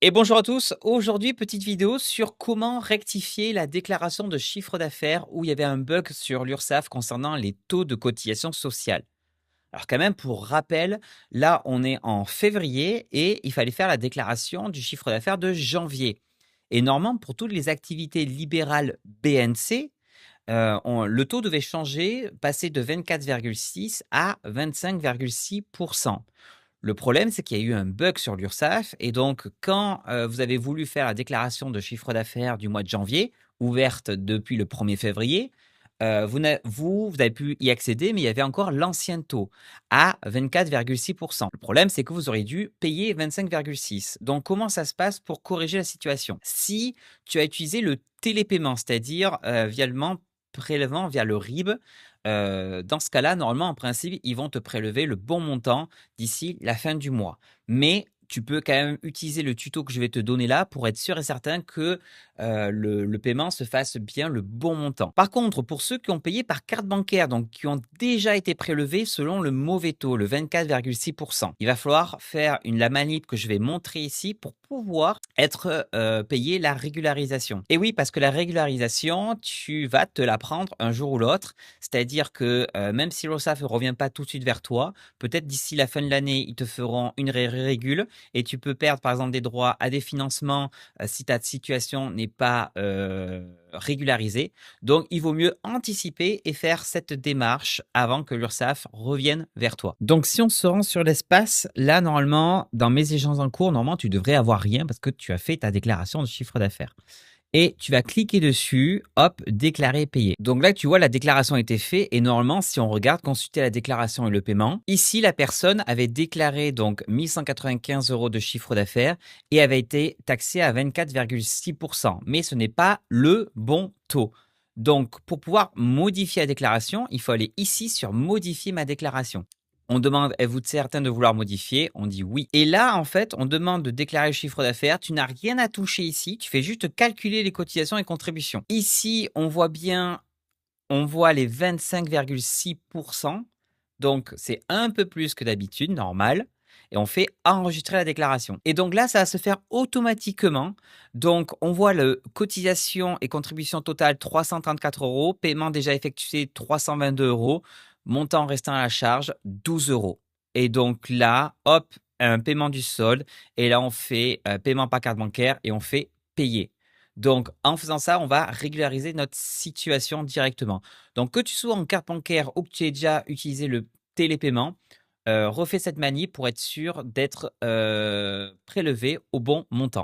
Et bonjour à tous. Aujourd'hui, petite vidéo sur comment rectifier la déclaration de chiffre d'affaires où il y avait un bug sur l'URSSAF concernant les taux de cotisation sociale. Alors quand même, pour rappel, là, on est en février et il fallait faire la déclaration du chiffre d'affaires de janvier. Et normalement, pour toutes les activités libérales BNC, le taux devait changer, passer de 24,6 à 25,6%. Le problème, c'est qu'il y a eu un bug sur l'URSSAF et donc quand, vous avez voulu faire la déclaration de chiffre d'affaires du mois de janvier, ouverte depuis le 1er février, vous avez pu y accéder, mais il y avait encore l'ancien taux à 24,6%. Le problème, c'est que vous auriez dû payer 25,6. Donc comment ça se passe pour corriger la situation? Si tu as utilisé le télépaiement, c'est-à-dire, via le prélèvement via le RIB, dans ce cas-là, normalement, en principe, ils vont te prélever le bon montant d'ici la fin du mois. Mais tu peux quand même utiliser le tuto que je vais te donner là pour être sûr et certain que le paiement se fasse bien le bon montant. Par contre, pour ceux qui ont payé par carte bancaire, donc qui ont déjà été prélevés selon le mauvais taux, le 24,6%, il va falloir faire la manip que je vais montrer ici pour pouvoir être payé la régularisation. Et oui, parce que la régularisation, tu vas te la prendre un jour ou l'autre. C'est-à-dire que même si l'URSSAF ne revient pas tout de suite vers toi, peut-être d'ici la fin de l'année, ils te feront une régule et tu peux perdre par exemple des droits à des financements si ta situation n'est pas régularisée. Donc, il vaut mieux anticiper et faire cette démarche avant que l'URSSAF revienne vers toi. Donc, si on se rend sur l'espace, là, normalement, dans mes échanges en cours, normalement, tu devrais avoir rien parce que tu as fait ta déclaration de chiffre d'affaires et tu vas cliquer dessus, hop, déclarer payer. Donc là, tu vois, la déclaration a été faite et normalement, si on regarde, consulter la déclaration et le paiement, ici, la personne avait déclaré donc 1195 euros de chiffre d'affaires et avait été taxée à 24,6%. Mais ce n'est pas le bon taux. Donc, pour pouvoir modifier la déclaration, il faut aller ici sur modifier ma déclaration. On demande, êtes-vous certain de vouloir modifier? On dit oui. Et là, en fait, on demande de déclarer le chiffre d'affaires. Tu n'as rien à toucher ici. Tu fais juste calculer les cotisations et contributions. Ici, on voit bien, on voit les 25,6%. Donc, c'est un peu plus que d'habitude, normal. Et on fait enregistrer la déclaration. Et donc là, ça va se faire automatiquement. Donc, on voit le cotisation et contribution totale 334 euros, paiement déjà effectué 322 euros, montant restant à la charge 12 euros. Et donc là, hop, un paiement du solde. Et là, on fait paiement par carte bancaire et on fait payer. Donc, en faisant ça, on va régulariser notre situation directement. Donc, que tu sois en carte bancaire ou que tu aies déjà utilisé le télépaiement, refais cette manip pour être sûr d'être prélevé au bon montant.